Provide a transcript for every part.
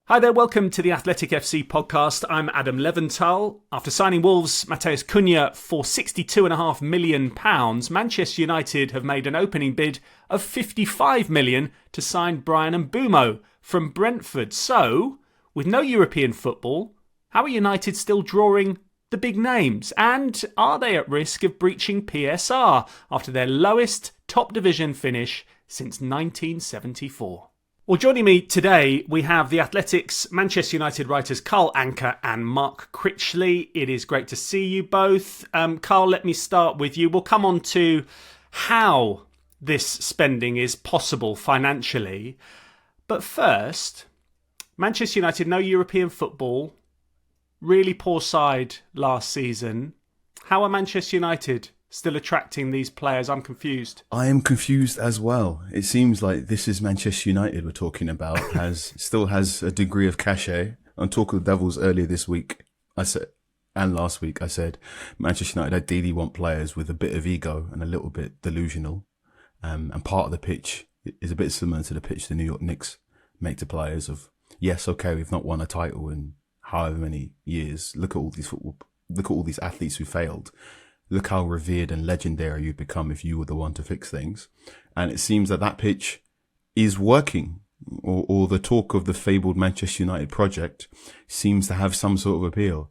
Hi there, welcome to the Athletic FC podcast. I'm Adam Leventhal. After signing Wolves Matheus Cunha for £62.5 million, Manchester United have made an opening bid of £55 million to sign Bryan Mbuemo from Brentford. So, with no European football, how are United still drawing the big names? And are they at risk of breaching PSR after their lowest top division finish since 1974? Well, joining me today, we have the Athletic's Manchester United writers Carl Anka and Mark Critchley. It is great to see you both. Carl, let me start with you. We'll come on to how this spending is possible financially. But first, Manchester United, no European football, really poor side last season. How are Manchester United still attracting these players? I'm confused. I am confused as well. It seems like this is Manchester United we're talking about, still has a degree of cachet. On Talk of the Devils earlier this week, and last week, I said Manchester United ideally want players with a bit of ego and a little bit delusional. And part of the pitch is a bit similar to the pitch the New York Knicks make to players of, yes, okay, we've not won a title in however many years. Look at all these athletes who failed. Look how revered and legendary you'd become if you were the one to fix things. And it seems that pitch is working, or the talk of the fabled Manchester United project seems to have some sort of appeal.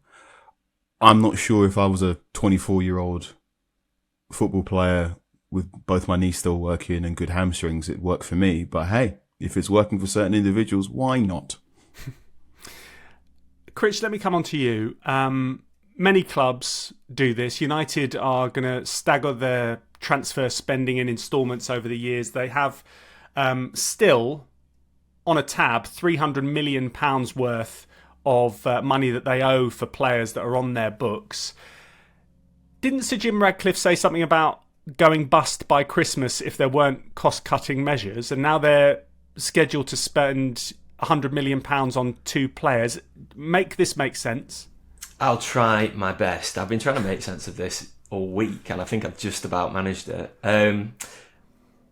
I'm not sure if I was a 24-year-old football player with both my knees still working and good hamstrings, it'd work for me. But hey, if it's working for certain individuals, why not? Critch, let me come on to you. Many clubs do this. United are going to stagger their transfer spending in instalments over the years. They have still on a tab £300 million worth of money that they owe for players that are on their books. Didn't Sir Jim Ratcliffe say something about going bust by Christmas if there weren't cost-cutting measures? And now they're scheduled to spend £100 million on two players. Make this make sense? I'll try my best. I've been trying to make sense of this all week, and I think I've just about managed it.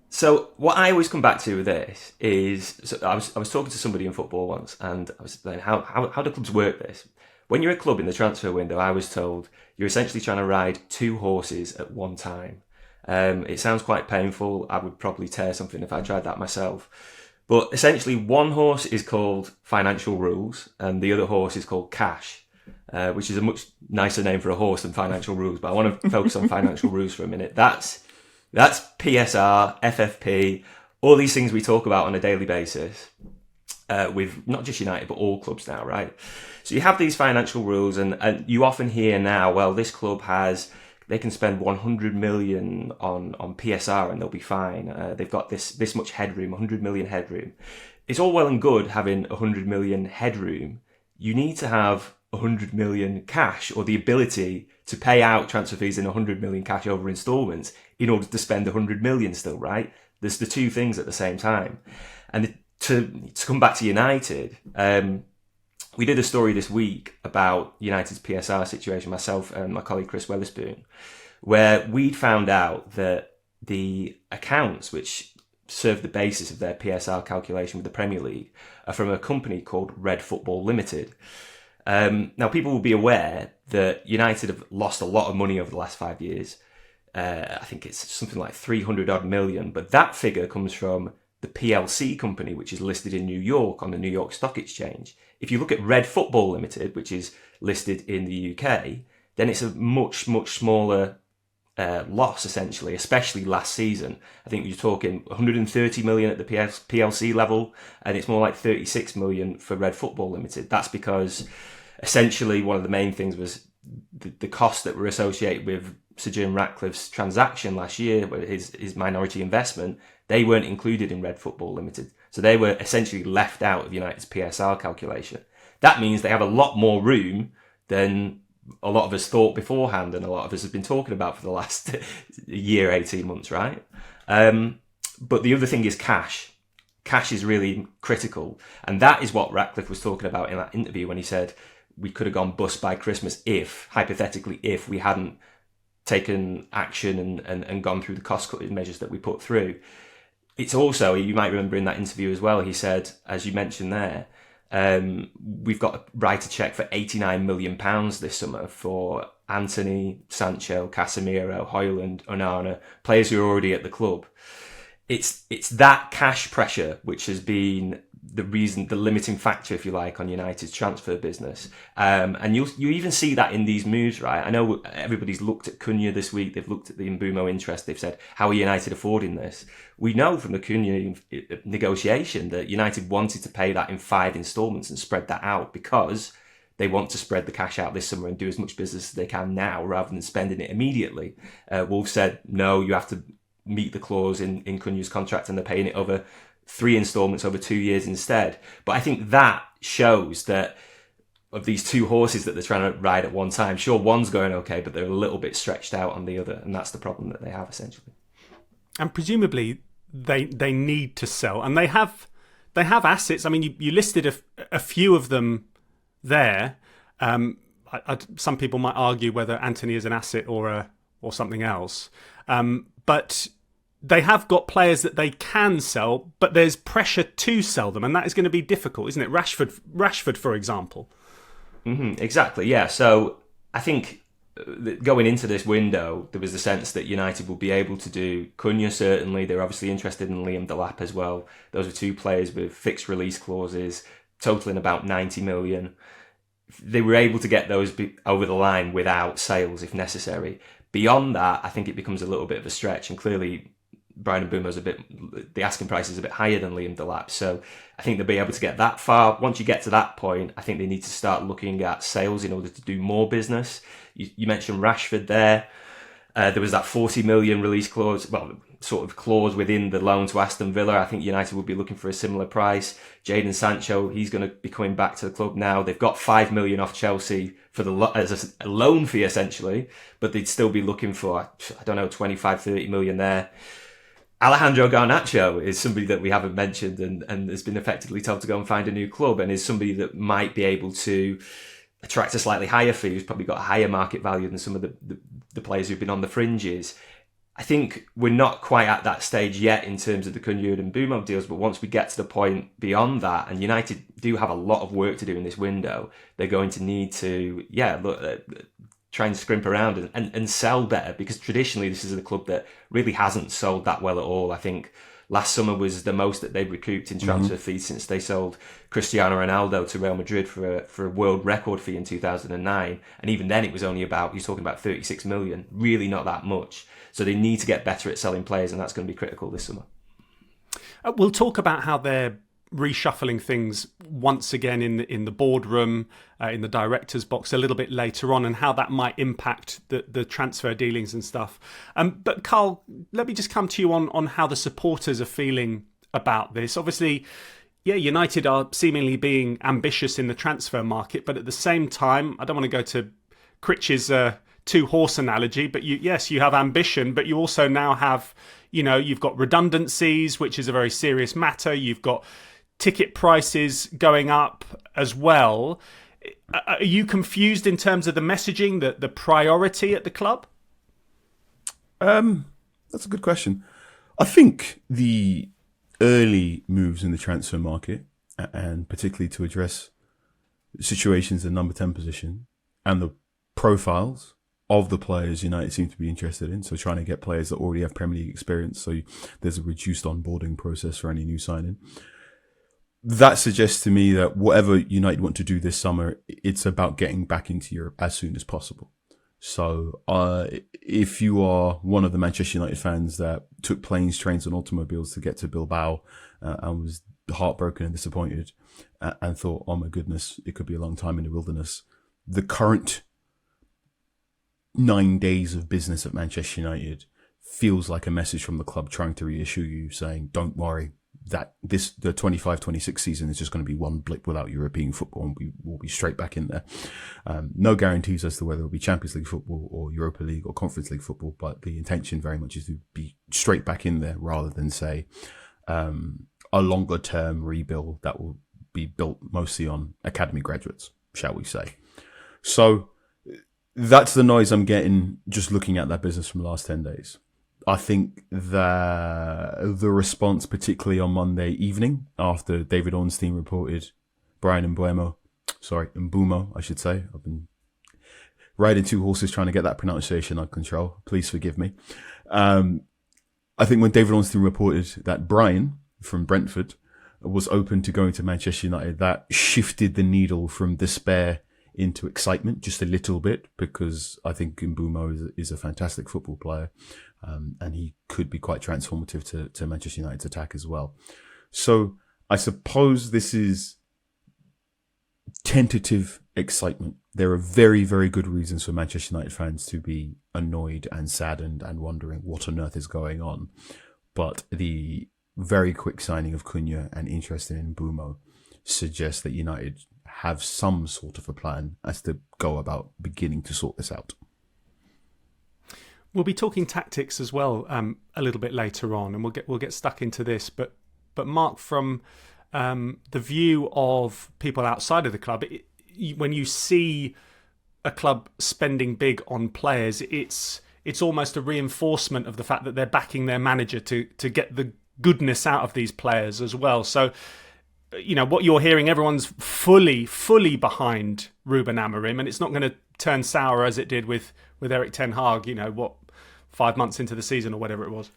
So what I always come back to with this is, I was talking to somebody in football once, and I was saying, how do clubs work this? When you're a club in the transfer window, I was told you're essentially trying to ride two horses at one time. It sounds quite painful. I would probably tear something if I tried that myself. But essentially, one horse is called financial rules, and the other horse is called cash. Which is a much nicer name for a horse than financial rules, but I want to focus on financial rules for a minute. That's PSR, FFP, all these things we talk about on a daily basis with not just United, but all clubs now, right? So you have these financial rules, and you often hear now, well, this club they can spend 100 million on PSR and they'll be fine. They've got this much headroom, 100 million headroom. It's all well and good having 100 million headroom. You need to have 100 million cash, or the ability to pay out transfer fees in 100 million cash over instalments in order to spend 100 million still, right? There's the two things at the same time. And to come back to United, we did a story this week about United's PSR situation, myself and my colleague Chris Weatherspoon, where we'd found out that the accounts which serve the basis of their PSR calculation with the Premier League are from a company called Red Football Limited. Now, people will be aware that United have lost a lot of money over the last 5 years. I think it's something like 300 odd million, but that figure comes from the PLC company, which is listed in New York on the New York Stock Exchange. If you look at Red Football Limited, which is listed in the UK, then it's a much, much smaller loss, essentially, especially last season. I think you're talking 130 million at the PLC level, and it's more like 36 million for Red Football Limited. That's because essentially one of the main things was the costs that were associated with Sir Jim Ratcliffe's transaction last year, his minority investment. They weren't included in Red Football Limited. So they were essentially left out of United's PSR calculation. That means they have a lot more room than a lot of us thought beforehand, and a lot of us have been talking about for the last year, 18 months, right? But the other thing is cash. Cash is really critical. And that is what Ratcliffe was talking about in that interview when he said we could have gone bust by Christmas if, hypothetically, if we hadn't taken action and gone through the cost-cutting measures that we put through. It's also, you might remember in that interview as well, he said, as you mentioned there, We've got to write a cheque for £89 million this summer for Anthony, Sancho, Casemiro, Højlund, Onana, players who are already at the club. It's that cash pressure which has been the limiting factor, if you like, on United's transfer business. And you even see that in these moves, right? I know everybody's looked at Cunha this week. They've looked at the Mbuemo interest. They've said, how are United affording this? We know from the Cunha negotiation that United wanted to pay that in 5 instalments and spread that out because they want to spread the cash out this summer and do as much business as they can now rather than spending it immediately. Wolves said, no, you have to meet the clause in Cunha's contract and they're paying it over 3 instalments over 2 years instead. But I think that shows that of these 2 horses that they're trying to ride at one time, sure, one's going okay, but they're a little bit stretched out on the other. And that's the problem that they have, essentially. And presumably they need to sell, and they have assets. I mean, you listed a few of them there. Some people might argue whether Anthony is an asset or something else. But they have got players that they can sell, but there's pressure to sell them, and that is going to be difficult, isn't it? Rashford, for example. Exactly, yeah. So I think going into this window, there was the sense that United will be able to do Cunha, certainly. They're obviously interested in Liam Delap as well. Those are 2 players with fixed release clauses, totaling about 90 million. They were able to get those over the line without sales if necessary. Beyond that, I think it becomes a little bit of a stretch, and clearly Bryan Mbuemo's the asking price is a bit higher than Liam Delap. So I think they'll be able to get that far. Once you get to that point, I think they need to start looking at sales in order to do more business. You mentioned Rashford there. There was that 40 million release clause, sort of clause within the loan to Aston Villa. I think United will be looking for a similar price. Jadon Sancho, he's going to be coming back to the club now. They've got 5 million off Chelsea for as a loan fee, essentially, but they'd still be looking for, 25, 30 million there. Alejandro Garnacho is somebody that we haven't mentioned and has been effectively told to go and find a new club, and is somebody that might be able to attract a slightly higher fee, who's probably got a higher market value than some of the players who've been on the fringes. I think we're not quite at that stage yet in terms of the Cunha and Mbuemo deals, but once we get to the point beyond that, and United do have a lot of work to do in this window, they're going to need to, try and scrimp around and sell better, because traditionally this is a club that really hasn't sold that well at all. I think last summer was the most that they've recouped in transfer fees since they sold Cristiano Ronaldo to Real Madrid for a world record fee in 2009. And even then it was only you're talking about 36 million, really not that much. So they need to get better at selling players, and that's going to be critical this summer. We'll talk about how they're reshuffling things once again in the boardroom, in the director's box a little bit later on, and how that might impact the transfer dealings and stuff. But Carl, let me just come to you on how the supporters are feeling about this. Obviously, United are seemingly being ambitious in the transfer market, but at the same time, I don't want to go to Critch's 2-horse analogy, but you have ambition, but you also now have, you've got redundancies, which is a very serious matter. You've got ticket prices going up as well. Are you confused in terms of the messaging, the priority at the club? That's a good question. I think the early moves in the transfer market, and particularly to address situations in number 10 position and the profiles of the players United seem to be interested in, so trying to get players that already have Premier League experience, so there's a reduced onboarding process for any new signing. That suggests to me that whatever United want to do this summer, it's about getting back into Europe as soon as possible. So if you are one of the Manchester United fans that took planes, trains and automobiles to get to Bilbao and was heartbroken and disappointed and thought, oh my goodness, it could be a long time in the wilderness, the current 9 days of business at Manchester United feels like a message from the club trying to reassure you, saying, don't worry, that the 25-26 season is just going to be one blip without European football, and we will be straight back in there. No guarantees as to whether it'll be Champions League football or Europa League or Conference League football, but the intention very much is to be straight back in there rather than, say, a longer term rebuild that will be built mostly on academy graduates, shall we say. So that's the noise I'm getting just looking at that business from the last 10 days. I think that the response, particularly on Monday evening, after David Ornstein reported Bryan Mbuemo, I should say. I've been riding two horses trying to get that pronunciation on control. Please forgive me. I think when David Ornstein reported that Bryan from Brentford was open to going to Manchester United, that shifted the needle from despair into excitement just a little bit, because I think Mbuemo is a fantastic football player, and he could be quite transformative to Manchester United's attack as well. So I suppose this is tentative excitement. There are very, very good reasons for Manchester United fans to be annoyed and saddened and wondering what on earth is going on. But the very quick signing of Cunha and interest in Mbuemo suggests that United have some sort of a plan as to go about beginning to sort this out. We'll be talking tactics as well a little bit later on, and we'll get stuck into this. But Mark, from the view of people outside of the club, when you see a club spending big on players, it's almost a reinforcement of the fact that they're backing their manager to get the goodness out of these players as well. So, you know, what you're hearing, everyone's fully behind Ruben Amorim, and it's not going to turn sour as it did with Erik ten Hag, 5 months into the season or whatever it was.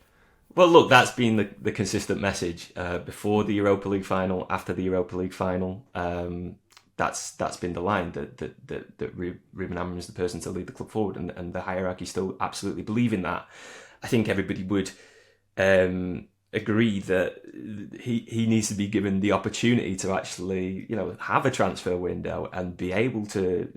Well, look, that's been the consistent message before the Europa League final, after the Europa League final. That's been the line that Ruben Amorim is the person to lead the club forward, and the hierarchy still absolutely believe in that. I think everybody would agree that he needs to be given the opportunity to actually, have a transfer window and be able to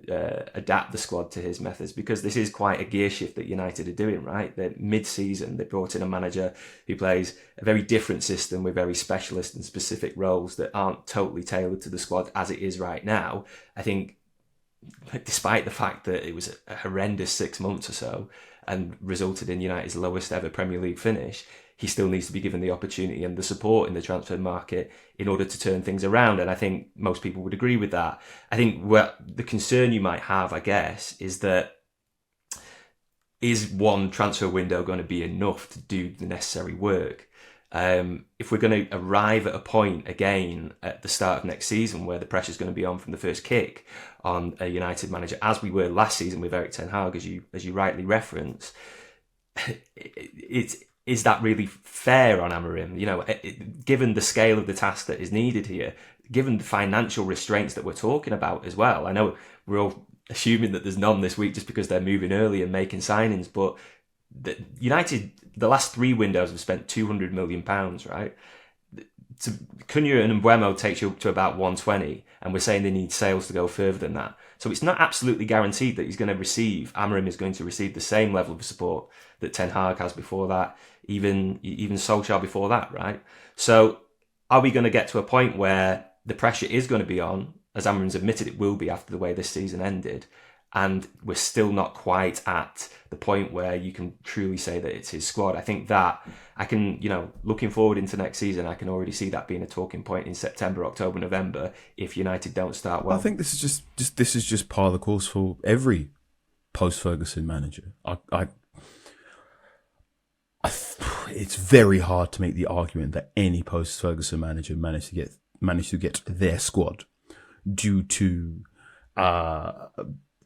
adapt the squad to his methods, because this is quite a gear shift that United are doing, right? That mid-season, they brought in a manager who plays a very different system with very specialist and specific roles that aren't totally tailored to the squad as it is right now. I think, despite the fact that it was a horrendous 6 months or so and resulted in United's lowest ever Premier League finish, he still needs to be given the opportunity and the support in the transfer market in order to turn things around. And I think most people would agree with that. I think the concern you might have, I guess, is that is one transfer window going to be enough to do the necessary work? If we're going to arrive at a point again at the start of next season where the pressure is going to be on from the first kick on a United manager, as we were last season with Erik ten Hag, as you rightly reference, is that really fair on Amorim? Given the scale of the task that is needed here, given the financial restraints that we're talking about as well. I know we're all assuming that there's none this week just because they're moving early and making signings, but United, the last 3 windows have spent £200 million, right? Cunha and Mbuemo takes you up to about 120, and we're saying they need sales to go further than that. So it's not absolutely guaranteed that Amorim is going to receive the same level of support that Ten Hag has before that, even Solskjaer before that, right? So are we going to get to a point where the pressure is going to be on, as Amorim's admitted it will be after the way this season ended, and we're still not quite at the point where you can truly say that it's his squad? I think that I can, looking forward into next season, I can already see that being a talking point in September, October, November, if United don't start well. I think this is just par of the course for every post-Ferguson manager. It's very hard to make the argument that any post-Ferguson manager managed to get their squad due to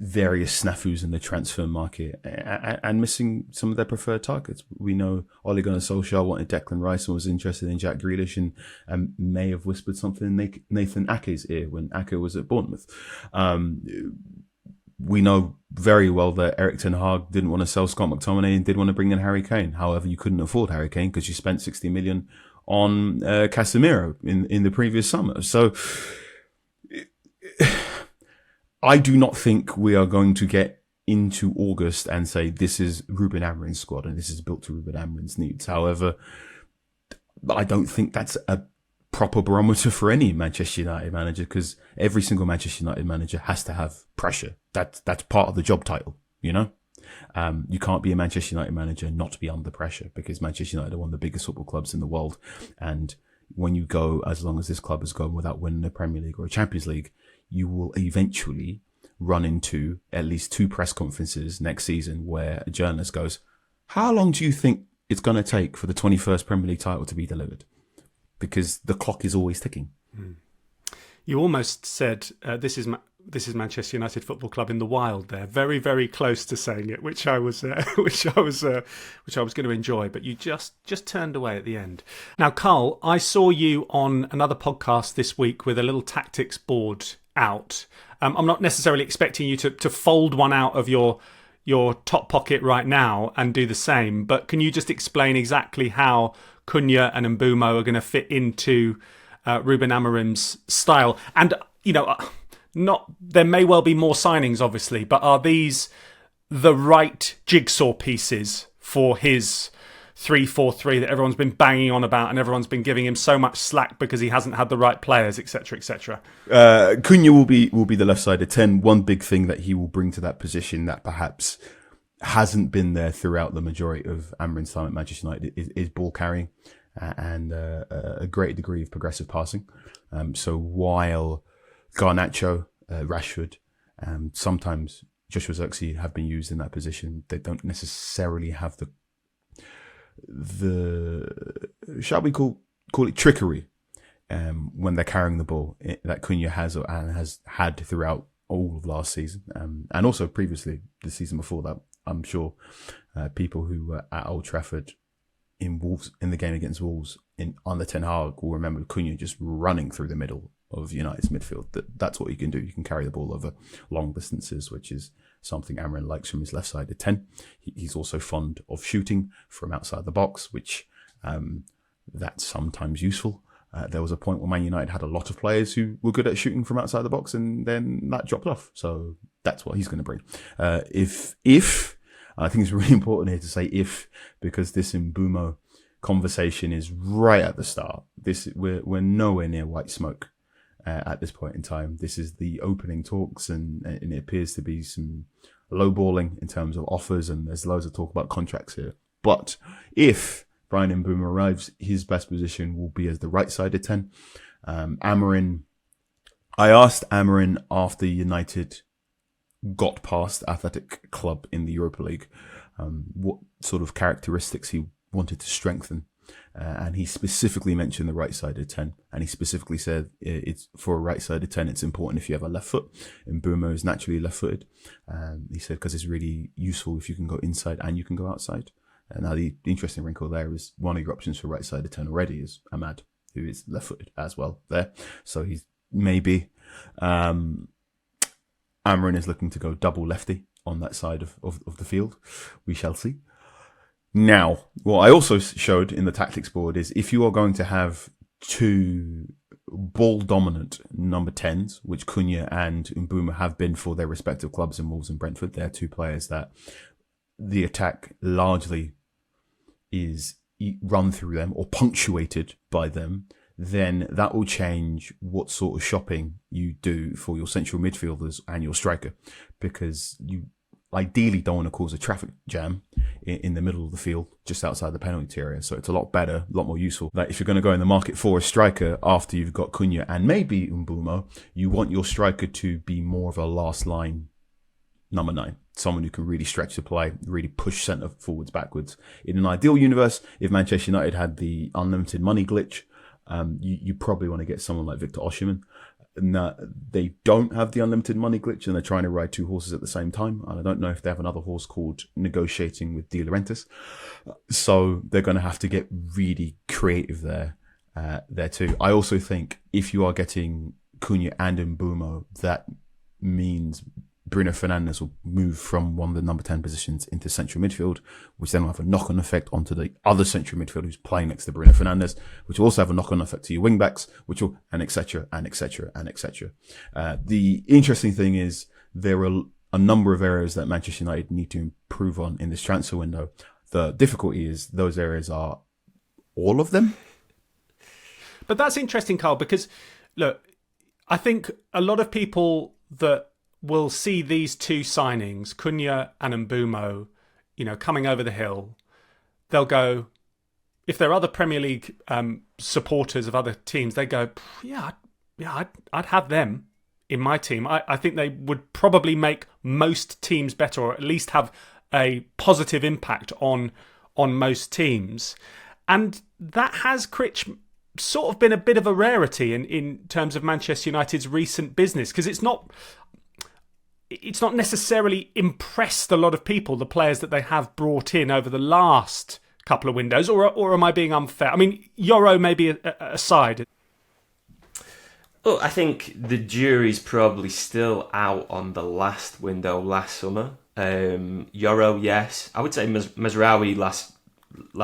various snafus in the transfer market and missing some of their preferred targets. We know Ole Gunnar Solskjaer wanted Declan Rice and was interested in Jack Grealish, and may have whispered something in Nathan Ake's ear when Ake was at Bournemouth. We know very well that Erik ten Hag didn't want to sell Scott McTominay and did want to bring in Harry Kane. However, you couldn't afford Harry Kane because you spent 60 million on Casemiro in the previous summer. So I do not think we are going to get into August and say this is Ruben Amorim's squad and this is built to Ruben Amorim's needs. However, I don't think that's a proper barometer for any Manchester United manager, because every single Manchester United manager has to have pressure. That's part of the job title, You can't be a Manchester United manager and not be under pressure, because Manchester United are one of the biggest football clubs in the world. And when you go, as long as this club has gone without winning a Premier League or a Champions League, you will eventually run into at least 2 press conferences next season where a journalist goes, how long do you think it's going to take for the 21st Premier League title to be delivered? Because the clock is always ticking. You almost said this is Manchester United Football Club in the wild. There, very, very close to saying it, which I was going to enjoy, but you just turned away at the end. Now, Carl, I saw you on another podcast this week with a little tactics board out. I'm not necessarily expecting you to fold one out of your top pocket right now and do the same, but can you just explain exactly how Cunha and Mbuemo are going to fit into Ruben Amorim's style? And, there may well be more signings, obviously, but are these the right jigsaw pieces for his 3-4-3 that everyone's been banging on about and everyone's been giving him so much slack because he hasn't had the right players, etc., etc.? Cunha will be the left-sided 10. One big thing that he will bring to that position that perhaps hasn't been there throughout the majority of Amorim's time at Manchester United is ball carrying and a great degree of progressive passing. So while Garnacho, Rashford, sometimes Joshua Zirkzee have been used in that position, they don't necessarily have the shall we call it trickery when they're carrying the ball that Cunha has and has had throughout all of last season, and also previously the season before that. I'm sure people who were at Old Trafford in the game against Wolves under Ten Hag will remember Cunha just running through the middle of United's midfield. That's what you can do. You can carry the ball over long distances, which is something Amorim likes from his left-sided 10. He's also fond of shooting from outside the box, which that's sometimes useful. There was a point where Man United had a lot of players who were good at shooting from outside the box, and then that dropped off. So that's what he's going to bring. If I think it's really important here to say if, because this Mbuemo conversation is right at the start. We're nowhere near white smoke at this point in time. This is the opening talks, and it appears to be some lowballing in terms of offers, and there's loads of talk about contracts here. But if Bryan Mbuemo arrives, his best position will be as the right-sided 10. Amorim, I asked Amorim after United got past Athletic Club in the Europa League, what sort of characteristics he wanted to strengthen. And he specifically mentioned the right-sided 10. And he specifically said it's for a right-sided 10, it's important if you have a left foot. And Mbuemo is naturally left-footed. He said because it's really useful if you can go inside and you can go outside. Now, the interesting wrinkle there is one of your options for right-sided 10 already is Ahmad, who is left-footed as well there. So he's maybe... Amorim is looking to go double lefty on that side of the field. We shall see. Now, what I also showed in the tactics board is if you are going to have two ball-dominant number 10s, which Cunha and Mbuemo have been for their respective clubs in Wolves and Brentford, they're two players that the attack largely is run through them or punctuated by them, then that will change what sort of shopping you do for your central midfielders and your striker, because you ideally don't want to cause a traffic jam in the middle of the field, just outside the penalty area. So it's a lot better, a lot more useful that if you're going to go in the market for a striker after you've got Cunha and maybe Mbuemo, you want your striker to be more of a last line number 9. Someone who can really stretch the play, really push centre forwards, backwards. In an ideal universe, if Manchester United had the unlimited money glitch, you probably want to get someone like Victor Osimhen. Now, they don't have the unlimited money glitch and they're trying to ride two horses at the same time. And I don't know if they have another horse called negotiating with De Laurentiis. So they're going to have to get really creative there too. I also think if you are getting Cunha and Mbuemo, that means Bruno Fernandes will move from one of the number 10 positions into central midfield, which then will have a knock-on effect onto the other central midfield who's playing next to Bruno Fernandes, which will also have a knock-on effect to your wing-backs, which will, and etc., and etc., and etc. The interesting thing is there are a number of areas that Manchester United need to improve on in this transfer window. The difficulty is those areas are all of them. But that's interesting, Carl, because, look, I think a lot of people that will see these two signings, Cunha and Mbuemo, coming over the hill, they'll go, if there are other Premier League supporters of other teams, they go, I'd have them in my team. I think they would probably make most teams better, or at least have a positive impact on most teams. And that has Critch sort of been a bit of a rarity in terms of Manchester United's recent business, because it's not necessarily impressed a lot of people, the players that they have brought in over the last couple of windows, or am I being unfair? I mean, Euro maybe aside. Well, I think the jury's probably still out on the last window last summer. Euro, yes. I would say Mazraoui last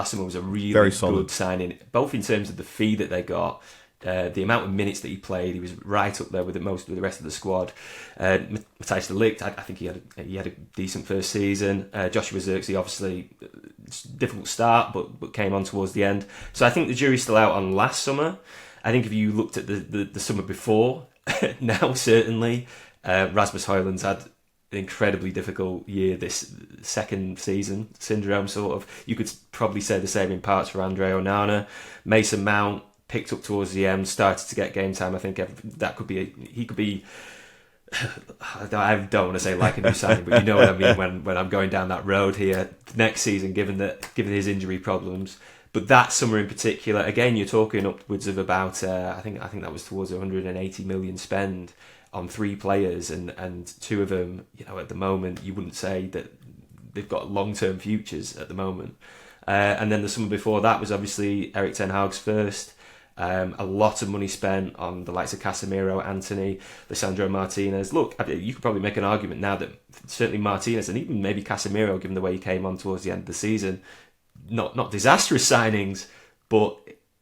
summer was a really Very solid good signing, both in terms of the fee that they got, the amount of minutes that he played. He was right up there with most of the rest of the squad. Matthias de Ligt, I think he had a decent first season. Joshua Zirkzee, obviously, difficult start, but came on towards the end. So I think the jury's still out on last summer. I think if you looked at the summer before, now certainly, Rasmus Højlund's had an incredibly difficult year this second season syndrome, sort of. You could probably say the same in parts for Andre Onana. Mason Mount picked up towards the end, started to get game time. I think that could be he could be. I don't want to say like a new signing, but you know what I mean when I'm going down that road here next season, given his injury problems. But that summer in particular, again, you're talking upwards of about I think that was towards 180 million spend on 3 players, and 2 of them, at the moment, you wouldn't say that they've got long-term futures at the moment. And then the summer before that was obviously Erik ten Hag's first. A lot of money spent on the likes of Casemiro, Antony, Lisandro Martinez. Look, you could probably make an argument now that certainly Martinez and even maybe Casemiro, given the way he came on towards the end of the season, not disastrous signings, but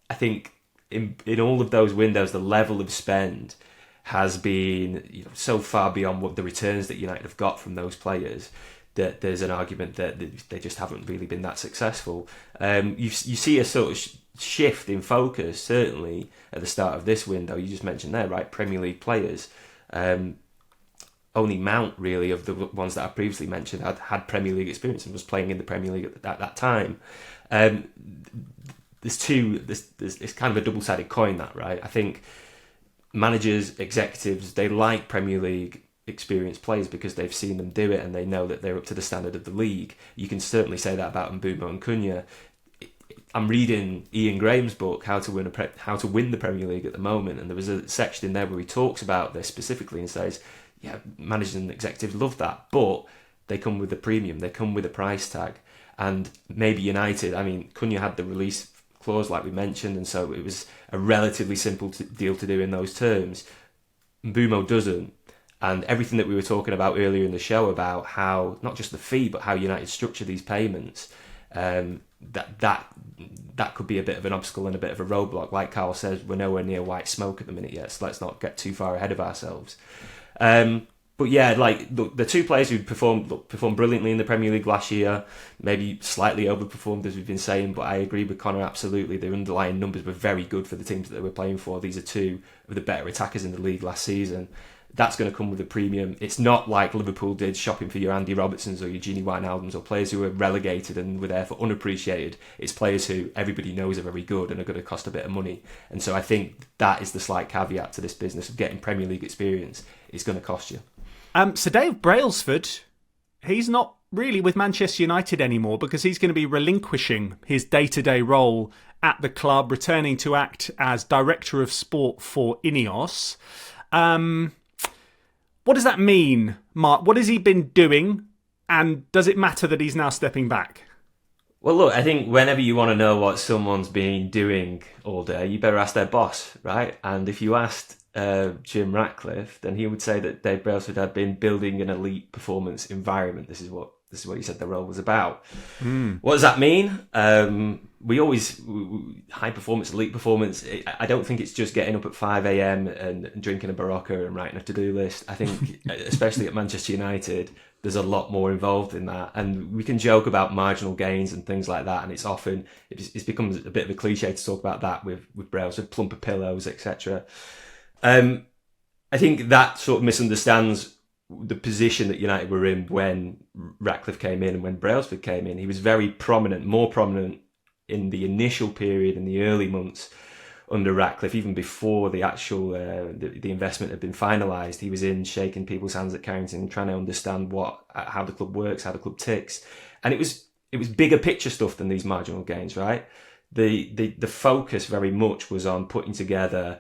I think in all of those windows, the level of spend has been so far beyond what the returns that United have got from those players that there's an argument that they just haven't really been that successful. You see a sort of shift in focus, certainly at the start of this window. You just mentioned there, right? Premier League players. Only Mount, really, of the ones that I previously mentioned, had Premier League experience and was playing in the Premier League at that time. There's it's kind of a double-sided coin, that, right? I think managers, executives, they like Premier League experienced players because they've seen them do it and they know that they're up to the standard of the league. You can certainly say that about Mbuemo and Cunha. I'm reading Ian Graham's book, How to Win the Premier League at the moment, and there was a section in there where he talks about this specifically and says, yeah, managers and executives love that, but they come with a premium, they come with a price tag. And maybe United, I mean, Cunha had the release clause like we mentioned, and so it was a relatively simple deal to do in those terms. Mbuemo doesn't. And everything that we were talking about earlier in the show about how, not just the fee, but how United structure these payments, that could be a bit of an obstacle and a bit of a roadblock. Like Carl says, we're nowhere near white smoke at the minute yet, so let's not get too far ahead of ourselves. But yeah, like the 2 players who performed brilliantly in the Premier League last year, maybe slightly overperformed as we've been saying, but I agree with Connor absolutely. Their underlying numbers were very good for the teams that they were playing for. These are 2 of the better attackers in the league last season. That's going to come with a premium. It's not like Liverpool did shopping for your Andy Robertsons or your Gini Wijnaldums or players who were relegated and were therefore unappreciated. It's players who everybody knows are very good and are going to cost a bit of money. And so I think that is the slight caveat to this business of getting Premier League experience. It's going to cost you. So Dave Brailsford, he's not really with Manchester United anymore because he's going to be relinquishing his day-to-day role at the club, returning to act as Director of Sport for Ineos. What does that mean, Mark? What has he been doing? And does it matter that he's now stepping back? Well, look, I think whenever you want to know what someone's been doing all day, you better ask their boss, right? And if you asked Jim Ratcliffe, then he would say that Dave Brailsford had been building an elite performance environment. This is what he said the role was about. What does that mean? We always high performance, elite performance. I don't think it's just getting up at 5 a.m. and drinking a Barocca and writing a to-do list. I think, especially at Manchester United, there's a lot more involved in that. And we can joke about marginal gains and things like that, and it's become a bit of a cliche to talk about that with Brailsford, plumper pillows, etc. I think that sort of misunderstands the position that United were in when Ratcliffe came in and when Brailsford came in. He was very prominent, more prominent in the initial period, in the early months under Ratcliffe, even before the actual the investment had been finalised. He was in shaking people's hands at Carrington, trying to understand how the club works, how the club ticks, and it was bigger picture stuff than these marginal gains, right? the focus very much was on putting together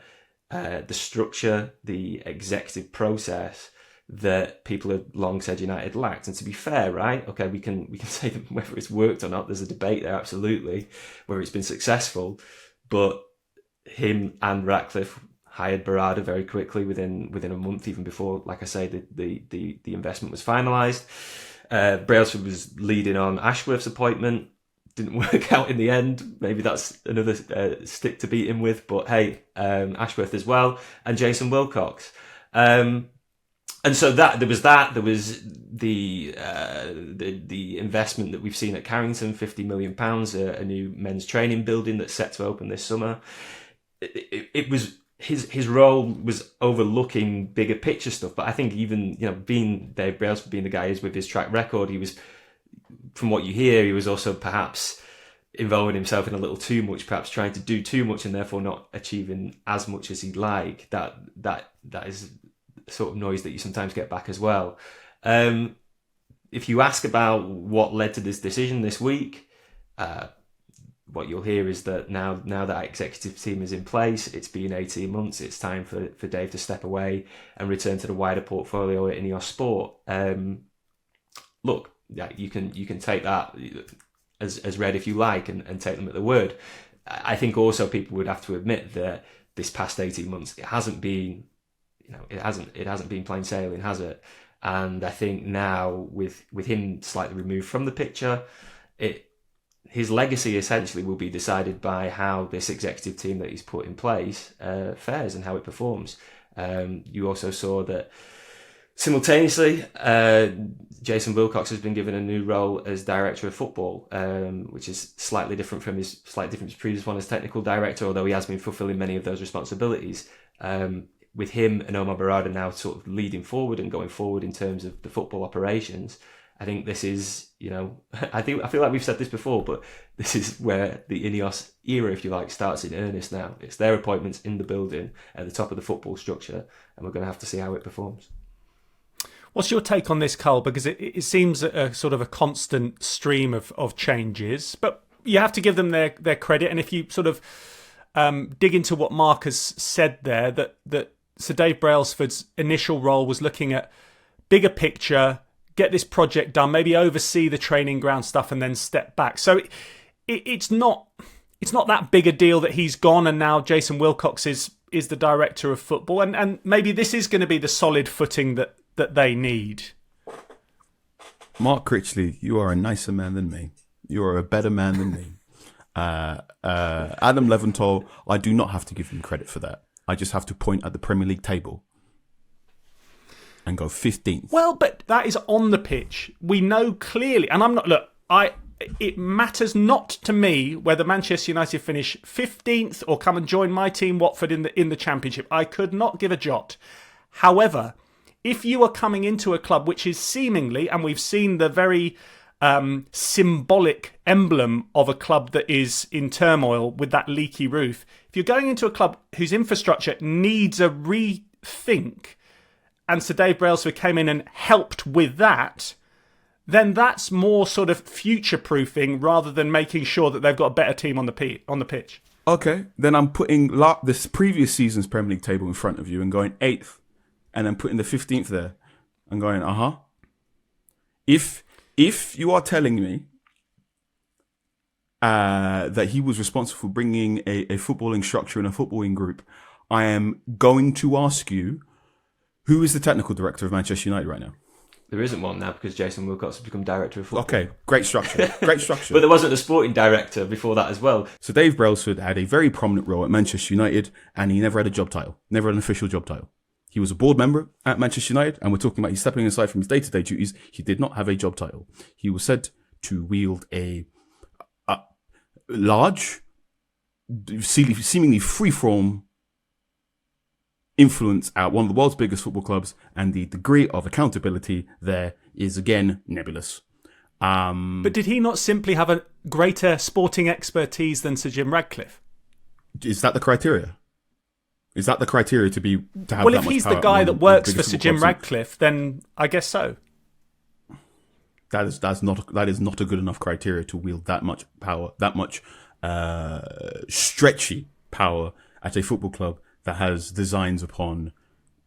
the structure, the executive process that people had long said United lacked. And to be fair, right, okay, we can say that whether it's worked or not, there's a debate there, absolutely, whether it's been successful. But him and Ratcliffe hired Berrada very quickly within a month, even before, like I say, the investment was finalised. Brailsford was leading on Ashworth's appointment. Didn't work out in the end. Maybe that's another stick to beat him with. But hey, Ashworth as well, and Jason Wilcox. And so there was the investment that we've seen at Carrington, £50 million, a new men's training building that's set to open this summer. It was his role was overlooking bigger picture stuff. But I think even being Dave Brailsford, being the guy he is with his track record, he was, from what you hear, he was also perhaps involving himself in a little too much, perhaps trying to do too much and therefore not achieving as much as he'd like. That is sort of noise that you sometimes get back as well. If you ask about what led to this decision this week, what you'll hear is that now that executive team is in place, it's been 18 months, it's time for Dave to step away and return to the wider portfolio at Ineos Sport. Look, yeah, you can take that as read if you like and take them at the word. I think also people would have to admit that this past 18 months, it hasn't been plain sailing, has it? And I think now with him slightly removed from the picture, his legacy essentially will be decided by how this executive team that he's put in place fares and how it performs. You also saw that simultaneously, Jason Wilcox has been given a new role as director of football, which is slightly different from his previous one as technical director, although he has been fulfilling many of those responsibilities. With him and Omar Berrada now sort of leading forward and going forward in terms of the football operations, I think this is, I feel like we've said this before, but this is where the Ineos era, if you like, starts in earnest now. It's their appointments in the building at the top of the football structure, and we're going to have to see how it performs. What's your take on this, Carl? Because it seems a sort of a constant stream of changes, but you have to give them their credit. And if you sort of dig into what Mark has said there, that Sir Dave Brailsford's initial role was looking at bigger picture, get this project done, maybe oversee the training ground stuff and then step back. So it's not that big a deal that he's gone and now Jason Wilcox is the director of football. And maybe this is going to be the solid footing that they need. Mark Critchley, you are a nicer man than me. You are a better man than me. Adam Leventhal, I do not have to give him credit for that. I just have to point at the Premier League table and go 15th. Well, but that is on the pitch. We know clearly, and I'm not. Look, it matters not to me whether Manchester United finish 15th or come and join my team Watford in the Championship. I could not give a jot. However, if you are coming into a club which is seemingly, and we've seen the very symbolic emblem of a club that is in turmoil with that leaky roof, if you're going into a club whose infrastructure needs a rethink, and Sir Dave Brailsford came in and helped with that, then that's more sort of future-proofing rather than making sure that they've got a better team on the pitch. Okay, then I'm putting this previous season's Premier League table in front of you and going 8th, and then putting the 15th there and going, If you are telling me that he was responsible for bringing a footballing structure and a footballing group, I am going to ask you, who is the technical director of Manchester United right now? There isn't one now because Jason Wilcox has become director of football. Okay, great structure. Great structure. But there wasn't a sporting director before that as well. So Dave Brailsford had a very prominent role at Manchester United and he never had a job title, never had an official job title. He was a board member at Manchester United, and we're talking about he's stepping aside from his day-to-day duties. He did not have a job title. He was said to wield a large, seemingly free-form influence at one of the world's biggest football clubs, and the degree of accountability there is, again, nebulous. But did he not simply have a greater sporting expertise than Sir Jim Ratcliffe? Is that the criteria? Is that the criteria to have well, that much power? Well, if he's the guy that works for Sir Jim Ratcliffe, then I guess so. That is not a good enough criteria to wield that much power, that much stretchy power at a football club that has designs upon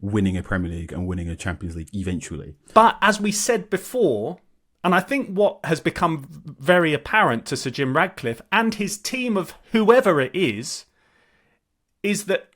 winning a Premier League and winning a Champions League eventually. But as we said before, and I think what has become very apparent to Sir Jim Ratcliffe and his team of whoever it is that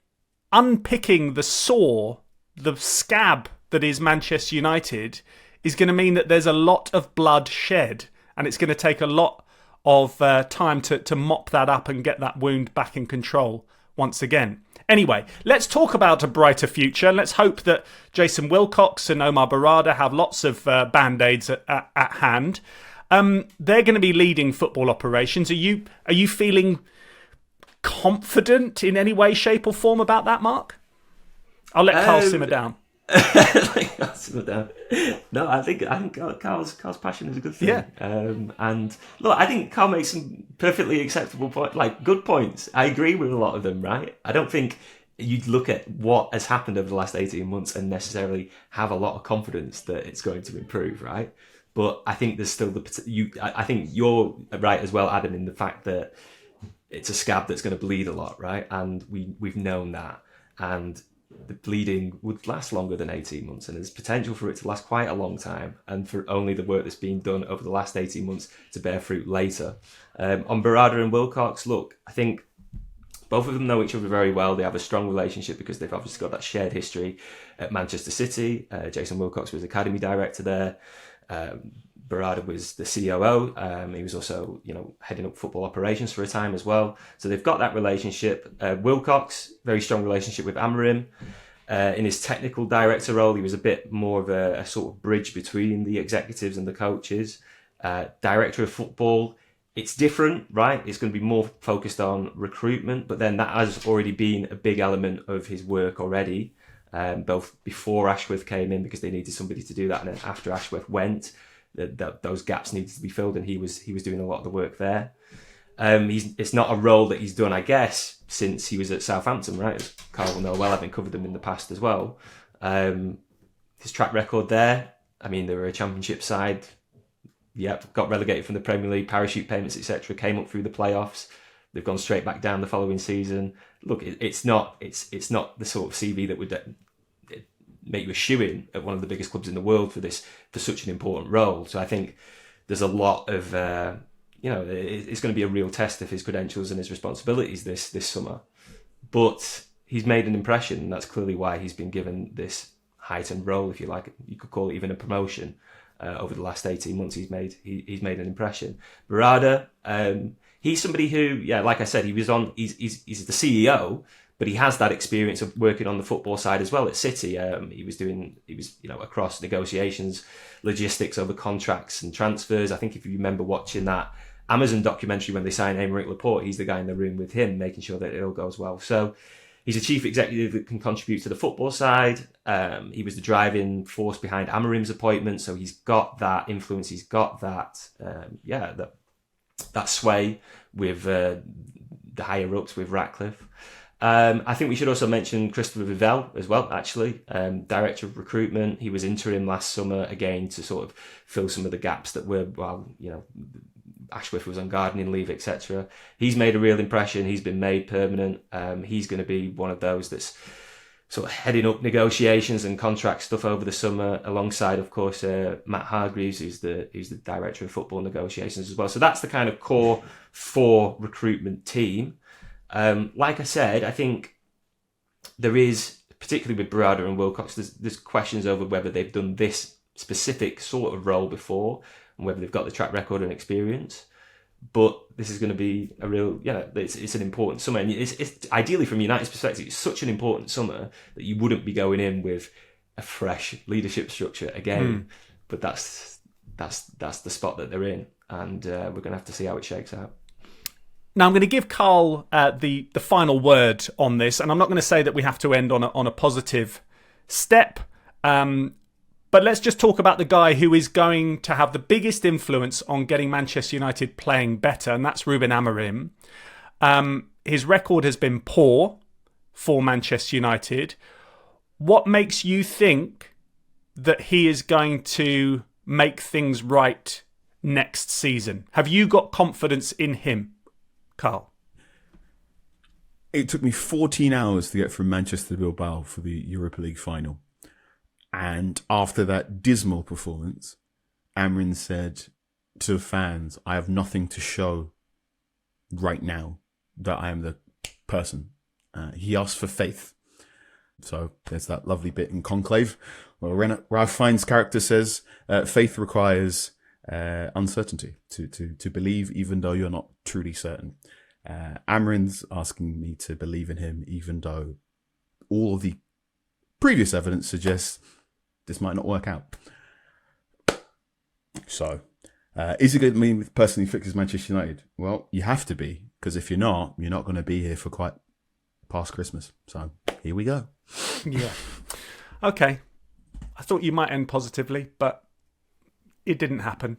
unpicking the sore, the scab that is Manchester United is going to mean that there's a lot of blood shed, and it's going to take a lot of time to mop that up and get that wound back in control once again. Anyway, let's talk about a brighter future. Let's hope that Jason Wilcox and Omar Berrada have lots of band-aids at hand. They're going to be leading football operations. Are you feeling confident in any way, shape or form about that, Mark? I'll let Carl simmer down. No, I think Carl's passion is a good thing. Yeah. And look, I think Carl makes some perfectly acceptable points, like good points. I agree with a lot of them, right? I don't think you'd look at what has happened over the last 18 months and necessarily have a lot of confidence that it's going to improve, right? But I think there's still I think you're right as well, Adam, in the fact that it's a scab that's going to bleed a lot, right? And we've known that. And the bleeding would last longer than 18 months, and there's potential for it to last quite a long time, and for only the work that's been done over the last 18 months to bear fruit later. On Berrada and Wilcox, look, I think both of them know each other very well. They have a strong relationship because they've obviously got that shared history at Manchester City. Jason Wilcox was academy director there. Berrada was the COO. He was also, heading up football operations for a time as well. So they've got that relationship. Wilcox, very strong relationship with Amorim. In his technical director role, he was a bit more of a sort of bridge between the executives and the coaches. Director of football, it's different, right? It's going to be more focused on recruitment, but then that has already been a big element of his work already, both before Ashworth came in because they needed somebody to do that, and then after Ashworth went, those gaps needed to be filled, and he was doing a lot of the work there. It's not a role that he's done, I guess, since he was at Southampton, right? As Carl will know well, having covered them in the past as well. His track record there, I mean, they were a championship side. Yep, got relegated from the Premier League, parachute payments, etc. Came up through the playoffs. They've gone straight back down the following season. Look, it's not the sort of CV that would make you a shoo-in at one of the biggest clubs in the world for such an important role. So I think there's a lot of it's going to be a real test of his credentials and his responsibilities this summer. But he's made an impression, and that's clearly why he's been given this heightened role, if you like. You could call it even a promotion. Over the last 18 months, he's made an impression. Berrada, he's somebody who, like I said, he's the CEO, but he has that experience of working on the football side as well at City. He was across negotiations, logistics over contracts and transfers. I think if you remember watching that Amazon documentary when they signed Aymeric Laporte, he's the guy in the room with him, making sure that it all goes well. So he's a chief executive that can contribute to the football side. He was the driving force behind Amorim's appointment, so he's got that influence. He's got that, that sway with the higher ups with Ratcliffe. I think we should also mention Christopher Vivell as well, actually, director of recruitment. He was interim last summer, again, to sort of fill some of the gaps that were, Ashworth was on gardening leave, etc. He's made a real impression. He's been made permanent. He's going to be one of those that's sort of heading up negotiations and contract stuff over the summer, alongside, of course, Matt Hargreaves, who's the director of football negotiations as well. So that's the kind of core 4 recruitment team. Like I said, I think there is, particularly with Berrada and Wilcox, there's questions over whether they've done this specific sort of role before, and whether they've got the track record and experience. But this is going to be a real, it's an important summer. And it's ideally, from United's perspective, it's such an important summer that you wouldn't be going in with a fresh leadership structure again. But that's the spot that they're in. And we're going to have to see how it shakes out. Now, I'm going to give Carl the final word on this. And I'm not going to say that we have to end on a positive step. But let's just talk about the guy who is going to have the biggest influence on getting Manchester United playing better, and that's Ruben Amorim. His record has been poor for Manchester United. What makes you think that he is going to make things right next season? Have you got confidence in him, Carl? It took me 14 hours to get from Manchester to Bilbao for the Europa League final. And after that dismal performance, Amorim said to the fans, I have nothing to show right now that I am the person. He asked for faith. So there's that lovely bit in Conclave where Ralph Fiennes' character says, faith requires uncertainty, to believe even though you're not truly certain. Amorim's asking me to believe in him even though all of the previous evidence suggests this might not work out. So, is he going to be the person who fixes Manchester United? Well, you have to be, because if you're not going to be here for quite past Christmas. So, here we go. Yeah. Okay. I thought you might end positively, but it didn't happen.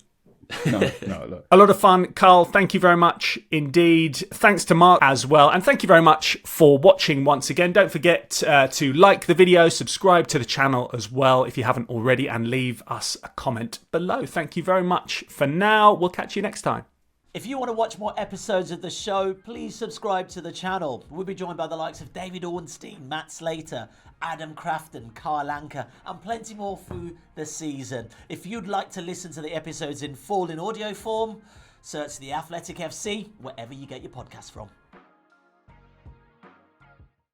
No, look. A lot of fun. Carl, thank you very much indeed. Thanks to Mark as well. And thank you very much for watching once again. Don't forget to like the video, subscribe to the channel as well if you haven't already, and leave us a comment below. Thank you very much for now. We'll catch you next time. If you want to watch more episodes of the show, please subscribe to the channel. We'll be joined by the likes of David Ornstein, Matt Slater, Adam Crafton, Carl Anka, and plenty more through the season. If you'd like to listen to the episodes in full in audio form, search The Athletic FC wherever you get your podcasts from.